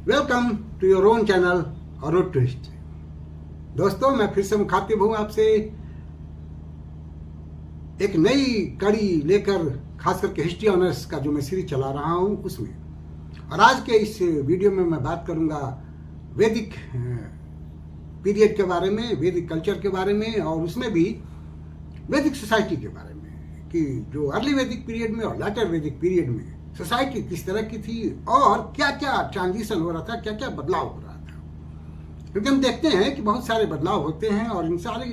Welcome to your own channel और road to history. दोस्तों, मैं फिर से मुखातिब हूं आपसे एक नई कड़ी लेकर, खास करके हिस्ट्री ऑनर्स का जो मैं सीरीज चला रहा हूं उसमें। और आज के इस वीडियो में मैं बात करूंगा वैदिक पीरियड के बारे में, वैदिक कल्चर के बारे में, और उसमें भी वैदिक सोसाइटी के बारे में कि जो अर्ली वैदिक पीरियड में और लेटर वैदिक पीरियड में सोसाइटी किस तरह की थी और क्या क्या ट्रांजिशन हो रहा था, क्या क्या बदलाव हो रहा था। क्योंकि हम देखते हैं कि बहुत सारे बदलाव होते हैं और इन सारी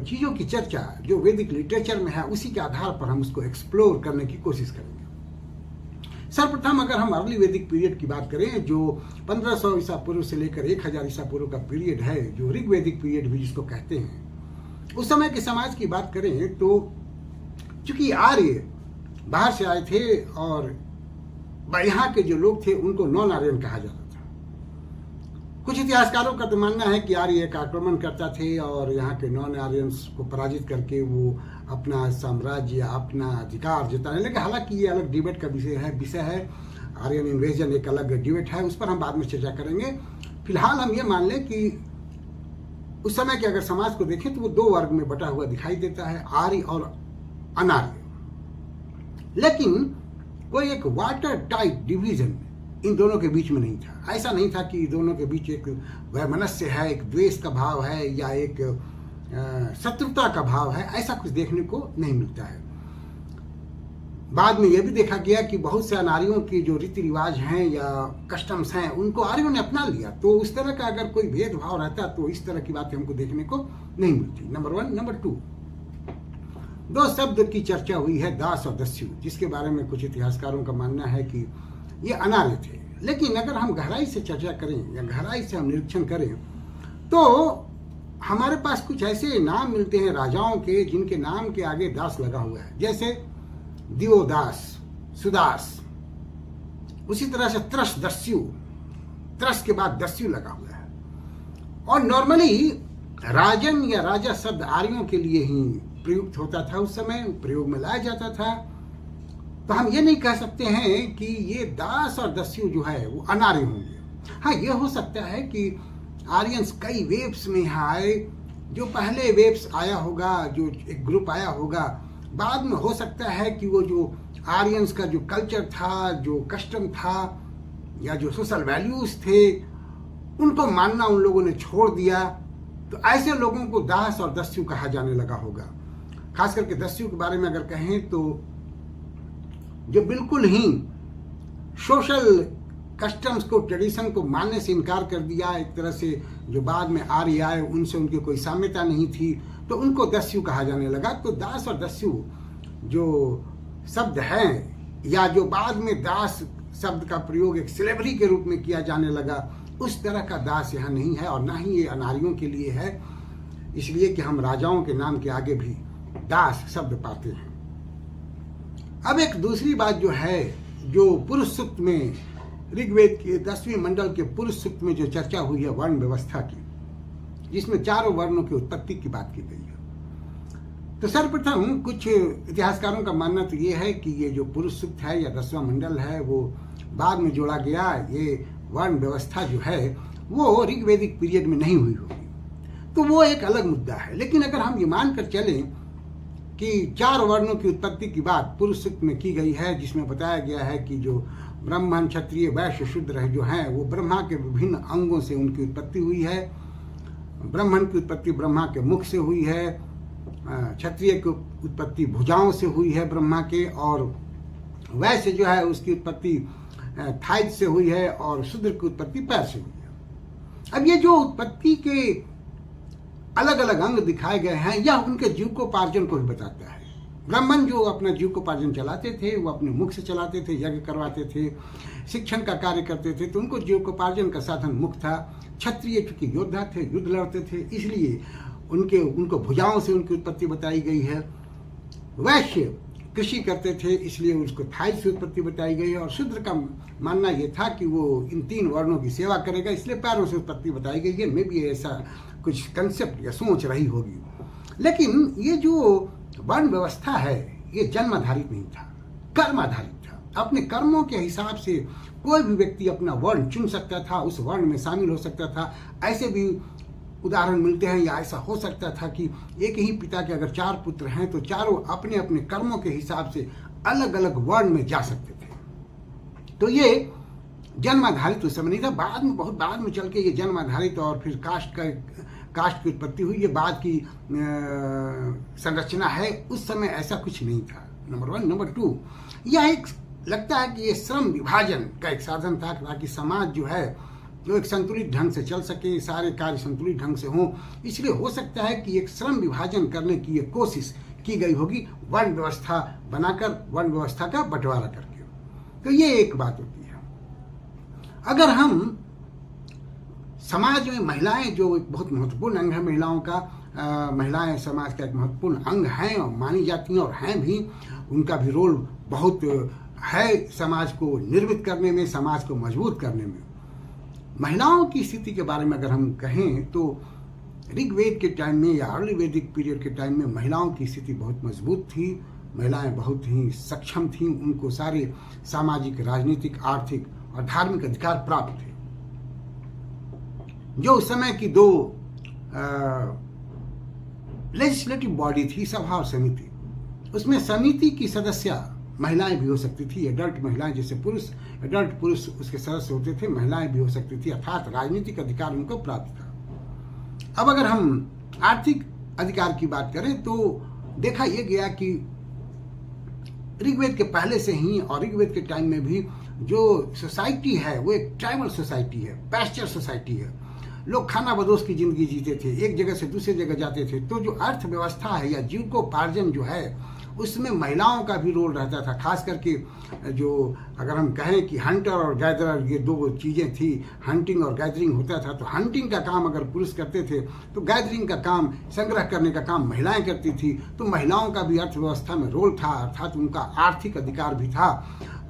चीज़ों की चर्चा जो वैदिक लिटरेचर में है उसी के आधार पर हम उसको एक्सप्लोर करने की कोशिश करेंगे। सर्वप्रथम अगर हम अर्ली वैदिक पीरियड की बात करें, जो 1500 ईसा पूर्व से लेकर 1000 ईसा पूर्व का पीरियड है, जो ऋग वैदिक पीरियड भी जिसको कहते हैं, उस समय के समाज की बात करें तो चूंकि आर्य बाहर से आए थे और यहाँ के जो लोग थे उनको नॉन आर्यन कहा जाता था। कुछ इतिहासकारों का तो मानना है कि आर्य एक आक्रमण करता थे और यहाँ के नॉन आर्यंस को पराजित करके वो अपना साम्राज्य, अपना अधिकार जताने लगे। हालांकि ये अलग डिबेट का विषय है। आर्यन इन्वेजन एक अलग डिबेट है, उस पर हम बाद में चर्चा करेंगे। फिलहाल हम ये मान लें कि उस समय के अगर समाज को देखें तो वो दो वर्ग में बटा हुआ दिखाई देता है, आर्य और अनार्य। लेकिन कोई एक वाटर टाइट डिवीजन इन दोनों के बीच में नहीं था। ऐसा नहीं था कि दोनों के बीच एक वैमनस्य है, एक द्वेष का भाव है या एक शत्रुता का भाव है, ऐसा कुछ देखने को नहीं मिलता है। बाद में यह भी देखा गया कि बहुत से अनार्यों की जो रीति रिवाज हैं या कस्टम्स हैं उनको आर्यों ने अपना लिया। तो उस तरह का अगर कोई भेदभाव रहता तो इस तरह की बातें हमको देखने को नहीं मिलती। नंबर 1। नंबर 2, दो शब्द की चर्चा हुई है, दास और दस्यु, जिसके बारे में कुछ इतिहासकारों का मानना है कि ये अनार्य थे। लेकिन अगर हम गहराई से चर्चा करें या गहराई से हम निरीक्षण करें तो हमारे पास कुछ ऐसे नाम मिलते हैं राजाओं के जिनके नाम के आगे दास लगा हुआ है, जैसे दिवोदास, सुदास। उसी तरह से त्रस दस्यु, त्रस के बाद दस्यु लगा हुआ है। और नॉर्मली राजन या राजा शब्द आर्यों के लिए ही प्रयुक्त होता था, उस समय प्रयोग में लाया जाता था। तो हम ये नहीं कह सकते हैं कि ये दास और दस्यु जो है वो अनार्य होंगे। हाँ, ये हो सकता है कि आर्यंस कई वेव्स में यहाँ आए। जो पहले वेव्स आया होगा, जो एक ग्रुप आया होगा, बाद में हो सकता है कि वो जो आर्यंस का जो कल्चर था, जो कस्टम था या जो सोशल वैल्यूज थे, उनको मानना उन लोगों ने छोड़ दिया। तो ऐसे लोगों को दास और दस्यु कहा जाने लगा होगा। खास करके दस्यु के बारे में अगर कहें तो जो बिल्कुल ही सोशल कस्टम्स को, ट्रेडिशन को मानने से इनकार कर दिया, एक तरह से जो बाद में आर्य आए उनसे उनकी कोई साम्यता नहीं थी, तो उनको दस्यु कहा जाने लगा। तो दास और दस्यु जो शब्द हैं या जो बाद में दास शब्द का प्रयोग एक स्लेवरी के रूप में किया जाने लगा, उस तरह का दास यहाँ नहीं है और ना ही ये अनार्यों के लिए है। इसलिए कि हम राजाओं के नाम के आगे भी दास शब्द पाते हैं। अब एक दूसरी बात जो है, जो पुरुष सूक्त में, ऋग्वेद के 10वें मंडल के पुरुष सूक्त में जो चर्चा हुई है वर्ण व्यवस्था की, जिसमें चारों वर्णों की उत्पत्ति की बात की गई है। तो सर्वप्रथम कुछ इतिहासकारों का मानना तो ये है कि ये जो पुरुष सूक्त है या 10वां मंडल है वो बाद में जोड़ा गया। ये वर्ण व्यवस्था जो है वो ऋग्वेदिक पीरियड में नहीं हुई होगी, तो वो एक अलग मुद्दा है। लेकिन अगर हम ये मानकर चलें कि 4 वर्णों की उत्पत्ति की बात पुरुष सूक्त में की गई है, जिसमें बताया गया है कि जो ब्राह्मण, क्षत्रिय, वैश्य, शूद्र जो हैं वो ब्रह्मा के विभिन्न अंगों से उनकी उत्पत्ति हुई है। ब्राह्मण की उत्पत्ति ब्रह्मा के मुख से हुई है, क्षत्रिय की उत्पत्ति भुजाओं से हुई है ब्रह्मा के, और वैश्य जो है उसकी उत्पत्ति थाइज से हुई है, और शूद्र की उत्पत्ति पैर से हुई है। अब ये जो उत्पत्ति के अलग अलग अंग दिखाए गए हैं या उनके जीविकोपार्जन को भी बताता है। ब्राह्मण जो अपना जीविकोपार्जन चलाते थे वो अपने मुख से चलाते थे, यज्ञ करवाते थे, शिक्षण का कार्य करते थे, तो उनको जीविकोपार्जन का साधन मुख था। क्षत्रिय चूंकि योद्धा थे, युद्ध लड़ते थे, इसलिए उनको भुजाओं से उनकी उत्पत्ति बताई गई है। वैश्य कृषि करते थे, इसलिए उसको थाई से उत्पत्ति बताई गई है। और शूद्र का मानना यह था कि वो इन 3 वर्णों की सेवा करेगा, इसलिए पैरों से उत्पत्ति बताई गई है। मे भी ऐसा कुछ कंसेप्ट या सोच रही होगी। लेकिन ये जो वर्ण व्यवस्था है ये जन्म आधारित नहीं था, कर्म आधारित था। अपने कर्मों के हिसाब से कोई भी व्यक्ति अपना वर्ण चुन सकता था, उस वर्ण में शामिल हो सकता था। ऐसे भी उदाहरण मिलते हैं, या ऐसा हो सकता था कि एक ही पिता के अगर 4 पुत्र हैं तो चारों अपने अपने कर्मों के हिसाब से अलग अलग वर्ण में जा सकते थे। तो ये जन्म आधारित उस समय नहीं था, बाद में, बहुत बाद में चल के ये जन्म आधारित और फिर कास्ट की उत्पत्ति हुई, ये बाद की संरचना है। उस समय ऐसा कुछ नहीं था, नंबर 1। नंबर 2, यह एक लगता है कि ये श्रम विभाजन का एक साधन था ताकि समाज जो है जो एक संतुलित ढंग से चल सके, सारे कार्य संतुलित ढंग से हों। इसलिए हो सकता है कि एक श्रम विभाजन करने की ये कोशिश की गई होगी, वर्ण व्यवस्था बनाकर, वर्ण व्यवस्था का बंटवारा करके। तो ये एक बात होती है। अगर हम समाज में महिलाएं, जो एक बहुत महत्वपूर्ण अंग है महिलाओं का, महिलाएं समाज का एक महत्वपूर्ण अंग हैं और मानी जाती हैं और हैं भी, उनका भी रोल बहुत है समाज को निर्मित करने में, समाज को मजबूत करने में। महिलाओं की स्थिति के बारे में अगर हम कहें तो ऋग्वेद के टाइम में या अर्ली वैदिक पीरियड के टाइम में महिलाओं की स्थिति बहुत मजबूत थी। महिलाएं बहुत ही सक्षम थीं, उनको सारे सामाजिक, राजनीतिक, आर्थिक और धार्मिक अधिकार प्राप्त थे। जो उस समय की 2 लेजिस्लेटिव बॉडी थी, सभा और समिति, उसमें समिति की सदस्य महिलाएं भी हो सकती थी, एडल्ट महिलाएं, जैसे पुरुष, एडल्ट पुरुष उसके सदस्य होते थे, महिलाएं भी हो सकती थी, अर्थात राजनीतिक अधिकार उनको प्राप्त था। अब अगर हम आर्थिक अधिकार की बात करें तो देखा यह गया कि ऋग्वेद के पहले से ही और ऋग्वेद के टाइम में भी जो सोसाइटी है वो एक ट्राइबल सोसाइटी है, पैस्चर सोसाइटी है। लोग खाना बदोश की जिंदगी जीते थे, एक जगह से दूसरी जगह जाते थे। तो जो अर्थव्यवस्था है या जीविकोपार्जन जो है उसमें महिलाओं का भी रोल रहता था। खास करके जो अगर हम कहें कि हंटर और गैदरर, ये 2 चीज़ें थी, हंटिंग और गैदरिंग होता था। तो हंटिंग का काम अगर पुरुष करते थे तो गैदरिंग का काम, संग्रह करने का काम महिलाएं करती थी। तो महिलाओं का भी अर्थव्यवस्था में रोल था, अर्थात उनका आर्थिक अधिकार भी था,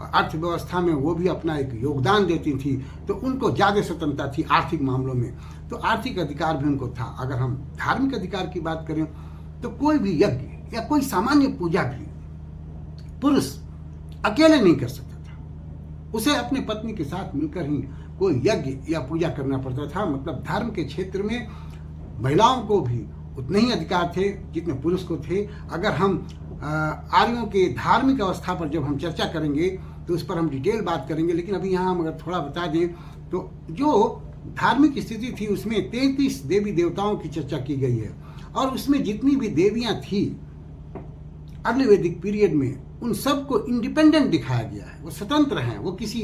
अर्थव्यवस्था में वो भी अपना एक योगदान देती थी। तो उनको ज़्यादा स्वतंत्रता थी आर्थिक मामलों में, तो आर्थिक अधिकार भी उनको था। अगर हम धार्मिक अधिकार की बात करें तो कोई भी यज्ञ या कोई सामान्य पूजा भी पुरुष अकेले नहीं कर सकता था, उसे अपनी पत्नी के साथ मिलकर ही कोई यज्ञ या पूजा करना पड़ता था। मतलब धर्म के क्षेत्र में महिलाओं को भी उतने ही अधिकार थे जितने पुरुष को थे। अगर हम आर्यों के धार्मिक अवस्था पर जब हम चर्चा करेंगे तो उस पर हम डिटेल बात करेंगे, लेकिन अभी यहाँ हम अगर थोड़ा बता दें तो जो धार्मिक स्थिति थी उसमें 33 देवी देवताओं की चर्चा की गई है, और उसमें जितनी भी देवियां थी अर्ली वैदिक पीरियड में, उन सबको इंडिपेंडेंट दिखाया गया है। वो स्वतंत्र हैं, वो किसी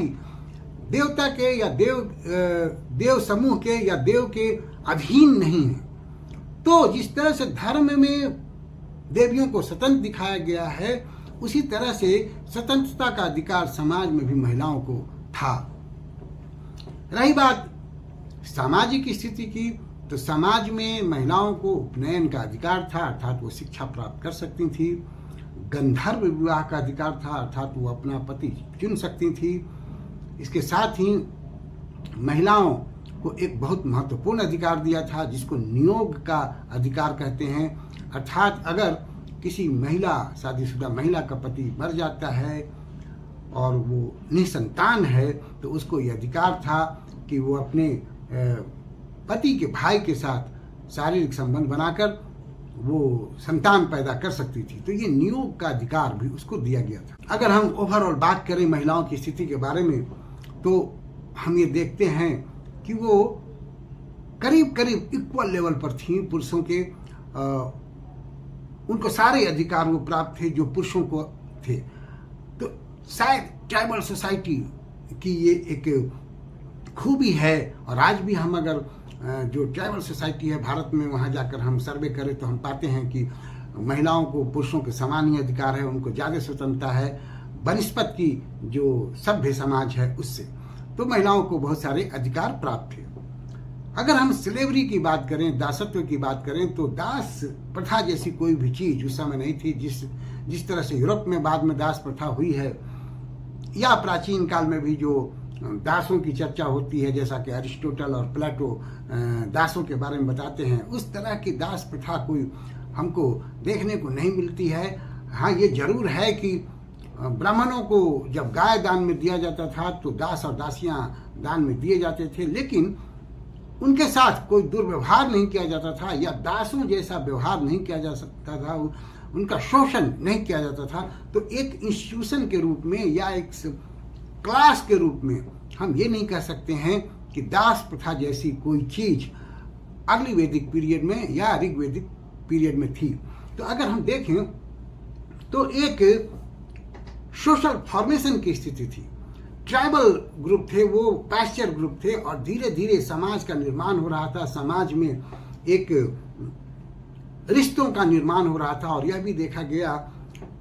देवता के या देव समूह के या देव के अधीन नहीं है। तो जिस तरह से धर्म में देवियों को स्वतंत्र दिखाया गया है, उसी तरह से स्वतंत्रता का अधिकार समाज में भी महिलाओं को था। रही बात सामाजिक स्थिति की, तो समाज में महिलाओं को उपनयन का अधिकार था, अर्थात वो शिक्षा प्राप्त कर सकती थी। गंधर्व विवाह का अधिकार था, अर्थात वो अपना पति चुन सकती थी। इसके साथ ही महिलाओं को एक बहुत महत्वपूर्ण अधिकार दिया था जिसको नियोग का अधिकार कहते हैं। अर्थात अगर किसी महिला, शादीशुदा महिला का पति मर जाता है और वो निसंतान है तो उसको ये अधिकार था कि वो अपने पति के भाई के साथ शारीरिक संबंध बनाकर वो संतान पैदा कर सकती थी। तो ये नियोग का अधिकार भी उसको दिया गया था। अगर हम ओवरऑल बात करें महिलाओं की स्थिति के बारे में तो हम ये देखते हैं कि वो करीब करीब इक्वल लेवल पर थी पुरुषों के। उनको सारे अधिकार वो प्राप्त थे जो पुरुषों को थे। तो शायद ट्राइबल सोसाइटी की ये एक खूबी है। और आज भी हम अगर जो ट्राइबल सोसाइटी है भारत में, वहाँ जाकर हम सर्वे करें तो हम पाते हैं कि महिलाओं को पुरुषों के समान ही अधिकार है, उनको ज़्यादा स्वतंत्रता है बनिस्पत की जो सभ्य समाज है उससे। तो महिलाओं को बहुत सारे अधिकार प्राप्त थे। अगर हम स्लेवरी की बात करें, दासत्व की बात करें, तो दास प्रथा जैसी कोई भी चीज़ उस समय नहीं थी। जिस तरह से यूरोप में बाद में दास प्रथा हुई है, या प्राचीन काल में भी जो दासों की चर्चा होती है, जैसा कि अरिस्टोटल और प्लेटो दासों के बारे में बताते हैं, उस तरह की दास प्रथा कोई हमको देखने को नहीं मिलती है। हाँ, ये जरूर है कि ब्राह्मणों को जब गाय दान में दिया जाता था तो दास और दासियां दान में दिए जाते थे, लेकिन उनके साथ कोई दुर्व्यवहार नहीं किया जाता था या दासों जैसा व्यवहार नहीं किया जा सकता था, उनका शोषण नहीं किया जाता था। तो एक इंस्टीट्यूशन के रूप में या एक क्लास के रूप में हम ये नहीं कह सकते हैं कि दास प्रथा जैसी कोई चीज अर्ली वैदिक पीरियड में या ऋग्वैदिक पीरियड में थी। तो अगर हम देखें तो एक सोशल फॉर्मेशन की स्थिति थी। ट्राइबल ग्रुप थे, वो पैस्चर ग्रुप थे और धीरे धीरे समाज का निर्माण हो रहा था, समाज में एक रिश्तों का निर्माण हो रहा था। और यह भी देखा गया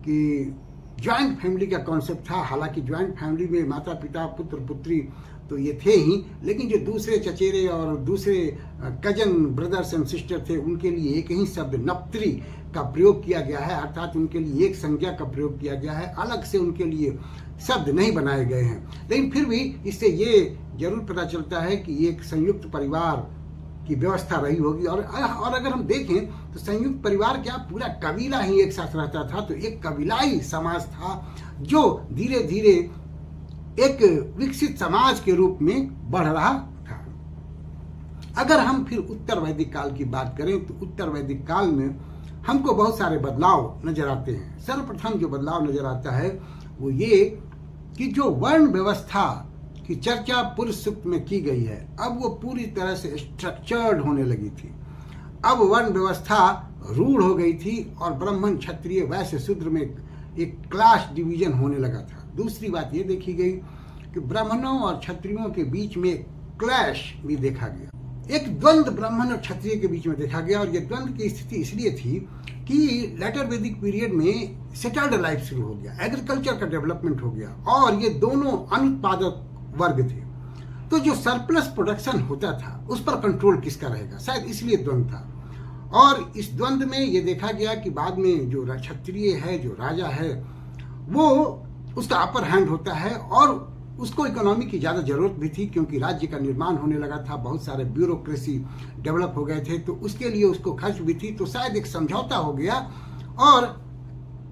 कि ज्वाइंट फैमिली का कॉन्सेप्ट था। हालांकि ज्वाइंट फैमिली में माता पिता पुत्र पुत्री तो ये थे ही, लेकिन जो दूसरे चचेरे और दूसरे कजन ब्रदर्स एंड सिस्टर थे उनके लिए एक ही शब्द नप्त्री का प्रयोग किया गया है, अर्थात उनके लिए एक संज्ञा का प्रयोग किया गया है, अलग से उनके लिए शब्द नहीं बनाए गए हैं। लेकिन फिर भी इससे ये जरूर पता चलता है कि एक संयुक्त परिवार की व्यवस्था रही होगी। और अगर हम देखें तो संयुक्त परिवार क्या, पूरा कबीला ही एक साथ रहता था। तो एक कबीलाई समाज था जो धीरे धीरे एक विकसित समाज के रूप में बढ़ रहा था। अगर हम फिर उत्तर वैदिक काल की बात करें तो उत्तर वैदिक काल में हमको बहुत सारे बदलाव नजर आते हैं। सर्वप्रथम जो बदलाव नजर आता है वो ये कि जो वर्ण व्यवस्था की चर्चा पुरुष सूक्त में की गई है, अब वो पूरी तरह से स्ट्रक्चर्ड होने लगी थी। अब वर्ण व्यवस्था रूढ़ हो गई थी और ब्राह्मण क्षत्रिय वैश्य शूद्र में एक क्लास डिवीजन होने लगा था। दूसरी बात ये देखी गई कि ब्राह्मणों और क्षत्रियों के बीच में क्लैश भी देखा गया, एक द्वंद्व ब्राह्मण और क्षत्रिय के बीच में देखा गया। और ये द्वंद्व की स्थिति इसलिए थी कि लेटर वैदिक पीरियड में सेटल्ड लाइफ शुरू हो गया, एग्रीकल्चर का डेवलपमेंट हो गया और ये दोनों अनुत्पादक वर्ग थे। तो जो सरप्लस प्रोडक्शन होता था उस पर कंट्रोल किसका रहेगा, शायद इसलिए द्वंद्व था। और इस द्वंद्व में ये देखा गया कि बाद में जो क्षत्रिय है, जो राजा है, वो उसका अपर हैंड होता है और उसको इकोनॉमी की ज़्यादा जरूरत भी थी क्योंकि राज्य का निर्माण होने लगा था, बहुत सारे ब्यूरोक्रेसी डेवलप हो गए थे, तो उसके लिए उसको खर्च भी थी। तो शायद एक समझौता हो गया और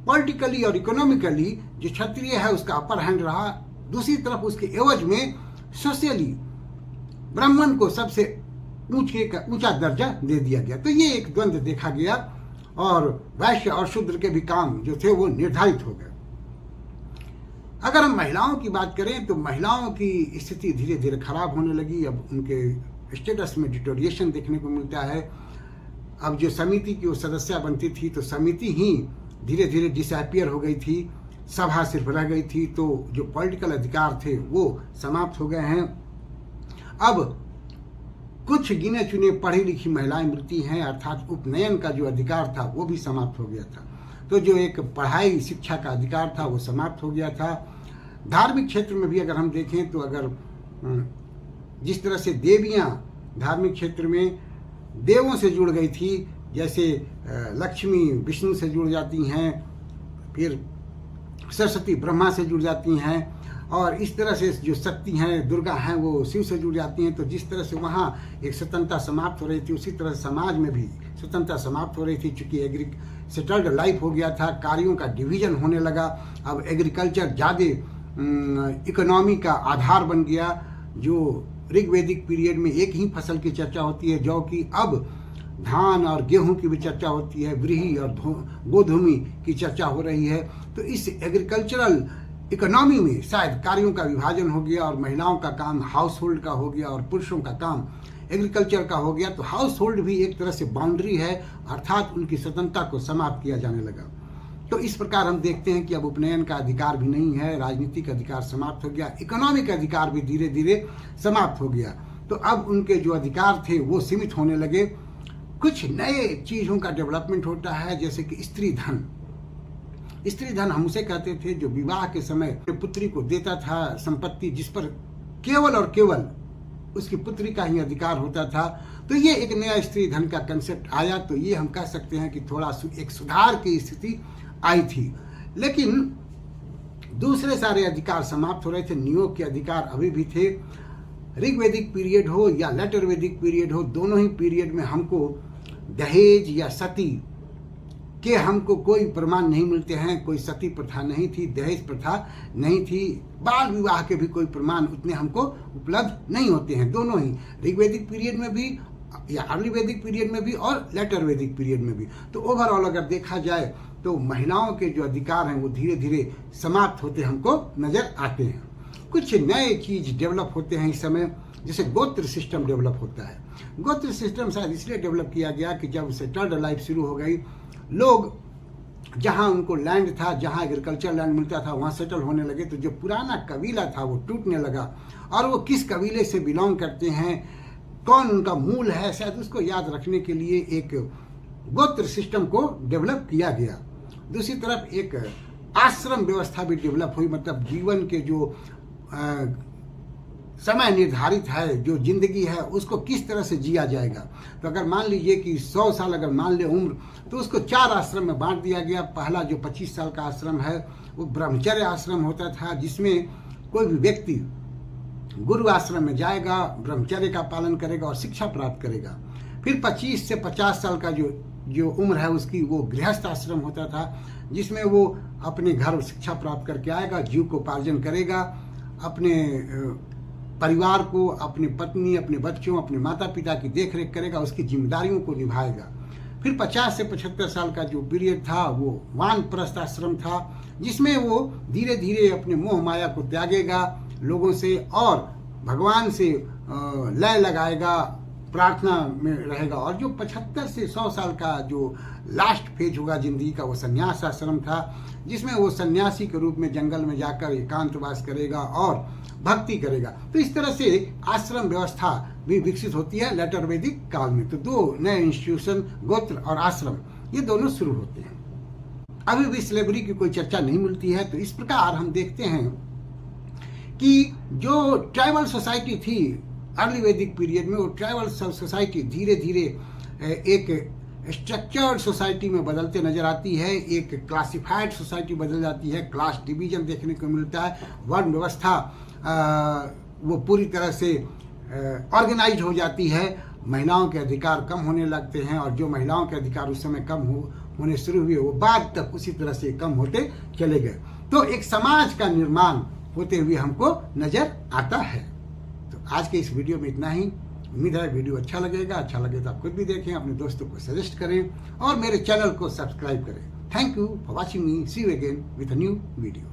पॉलिटिकली और इकोनॉमिकली जो क्षत्रिय है उसका अपर हैंड रहा। दूसरी तरफ उसके एवज में सोशली ब्राह्मण को सबसे ऊंचा दर्जा दे दिया गया। तो ये एक द्वंद्व देखा गया और वैश्य और शूद्र के भी काम जो थे वो निर्धारित हो गए। अगर हम महिलाओं की बात करें तो महिलाओं की स्थिति धीरे धीरे खराब होने लगी। अब उनके स्टेटस में डिटोरिएशन देखने को मिलता है। अब जो समिति की वो सदस्य बनती थी तो समिति ही धीरे धीरे डिसअपियर हो गई थी, सभा सिर्फ रह गई थी। तो जो पॉलिटिकल अधिकार थे वो समाप्त हो गए हैं। अब कुछ गिने चुने पढ़ी लिखी महिलाएं मिलती हैं, अर्थात उपनयन का जो अधिकार था वो भी समाप्त हो गया था। तो जो एक पढ़ाई शिक्षा का अधिकार था वो समाप्त हो गया था। धार्मिक क्षेत्र में भी अगर हम देखें तो अगर जिस तरह से देवियां धार्मिक क्षेत्र में देवों से जुड़ गई थी, जैसे लक्ष्मी विष्णु से जुड़ जाती हैं, फिर सरस्वती ब्रह्मा से जुड़ जाती हैं और इस तरह से जो शक्ति हैं दुर्गा हैं वो शिव से जुड़ जाती हैं। तो जिस तरह से वहाँ एक स्वतंत्रता समाप्त हो रही थी उसी तरह समाज में भी स्वतंत्रता समाप्त हो रही थी। चूंकि सेटल्ड लाइफ हो गया था, कार्यों का डिवीजन होने लगा। अब एग्रीकल्चर ज़्यादा इकोनॉमी का आधार बन गया। जो ऋग्वैदिक पीरियड में एक ही फसल की चर्चा होती है जौ की, अब धान और गेहूं की भी चर्चा होती है, व्रीहि और गोधूमि की चर्चा हो रही है। तो इस एग्रीकल्चरल इकोनॉमी में शायद कार्यों का विभाजन हो गया और महिलाओं का काम हाउस होल्ड का हो गया और पुरुषों का काम एग्रीकल्चर का हो गया। तो हाउस होल्ड भी एक तरह से बाउंड्री है, अर्थात उनकी स्वतंत्रता को समाप्त किया जाने लगा। तो इस प्रकार हम देखते हैं कि अब उपनयन का अधिकार भी नहीं है, राजनीतिक अधिकार समाप्त हो गया, इकोनॉमिक अधिकार भी धीरे धीरे समाप्त हो गया। तो अब उनके जो अधिकार थे वो सीमित होने लगे। कुछ नए चीज़ों का डेवलपमेंट होता है, जैसे कि स्त्री धन। स्त्री धन हम उसे कहते थे जो विवाह के समय पुत्री को देता था संपत्ति, जिस पर केवल और केवल उसकी पुत्री का ही अधिकार होता था। तो ये एक नया स्त्री धन का कंसेप्ट आया। तो ये हम कह सकते हैं कि थोड़ा एक सुधार की स्थिति आई थी। लेकिन दूसरे सारे अधिकार समाप्त हो रहे थे, नियोग के अधिकार अभी भी थे। ऋग्वैदिक पीरियड हो या लेटर वैदिक पीरियड हो, दोनों ही पीरियड में हमको दहेज या सती कि हमको कोई प्रमाण नहीं मिलते हैं। कोई सती प्रथा नहीं थी, दहेज प्रथा नहीं थी, बाल विवाह के भी कोई प्रमाण उतने हमको उपलब्ध नहीं होते हैं। दोनों ही ऋग्वैदिक पीरियड में भी या अर्ली वैदिक पीरियड में भी और लेटर वैदिक पीरियड में भी। तो ओवरऑल अगर देखा जाए तो महिलाओं के जो अधिकार हैं वो धीरे धीरे समाप्त होते हमको नजर आते हैं। कुछ नए चीज डेवलप होते हैं इस समय, जैसे गोत्र सिस्टम डेवलप होता है। गोत्र सिस्टम शायद इसलिए डेवलप किया गया कि जब सेटल्ड लाइफ शुरू हो गई, लोग जहां उनको लैंड था, जहां एग्रीकल्चर लैंड मिलता था, वहां सेटल होने लगे। तो जो पुराना कबीला था वो टूटने लगा, और वो किस कबीले से बिलोंग करते हैं, कौन उनका मूल है, शायद उसको याद रखने के लिए एक गोत्र सिस्टम को डेवलप किया गया। दूसरी तरफ एक आश्रम व्यवस्था भी डेवलप हुई, मतलब जीवन के जो समय निर्धारित है, जो जिंदगी है, उसको किस तरह से जिया जाएगा। तो अगर मान लीजिए कि 100 साल अगर मान ले उम्र, तो उसको 4 आश्रम में बांट दिया गया। पहला जो 25 साल का आश्रम है वो ब्रह्मचर्य आश्रम होता था, जिसमें कोई भी व्यक्ति गुरु आश्रम में जाएगा, ब्रह्मचर्य का पालन करेगा और शिक्षा प्राप्त करेगा। फिर 25 से 50 साल का जो उम्र है उसकी, वो गृहस्थ आश्रम होता था, जिसमें वो अपने घर शिक्षा प्राप्त करके आएगा, जीविकोपार्जन करेगा, अपने परिवार को, अपनी पत्नी, अपने बच्चों, अपने माता पिता की देखरेख करेगा, उसकी जिम्मेदारियों को निभाएगा। फिर 50 से 75 साल का जो पीरियड था वो वानप्रस्थ आश्रम था, जिसमें वो धीरे धीरे अपने मोह माया को त्यागेगा लोगों से और भगवान से लय लगाएगा, प्रार्थना में रहेगा। और जो 75 से 100 साल का जो लास्ट फेज होगा जिंदगी का, वो संन्यास आश्रम था, जिसमें वो सन्यासी के रूप में जंगल में जाकर एकांतवास करेगा और भक्ति करेगा। तो इस तरह से आश्रम व्यवस्था भी विकसित होती है लेटर वैदिक काल में। तो 2 नए इंस्टीट्यूशन, गोत्र और आश्रम, ये दोनों शुरू होते हैं। अभी भी स्लेवरी की कोई चर्चा नहीं मिलती है। तो इस प्रकार हम देखते हैं कि जो ट्राइबल सोसाइटी थी अर्ली वैदिक पीरियड में, वो ट्राइबल सोसाइटी धीरे धीरे एक स्ट्रक्चर्ड सोसाइटी में बदलते नजर आती है, एक क्लासिफाइड सोसाइटी बदल जाती है, क्लास डिवीजन देखने को मिलता है, वर्ण व्यवस्था वो पूरी तरह से ऑर्गेनाइज हो जाती है, महिलाओं के अधिकार कम होने लगते हैं, और जो महिलाओं के अधिकार उस समय कम होने शुरू हुए वो बाद तक उसी तरह से कम होते चले गए। तो एक समाज का निर्माण होते हुए हमको नजर आता है। तो आज के इस वीडियो में इतना ही। उम्मीद है वीडियो अच्छा लगेगा। अच्छा लगे तो आप खुद भी देखें, अपने दोस्तों को सजेस्ट करें और मेरे चैनल को सब्सक्राइब करें। Thank you for watching me. See you again with a new video.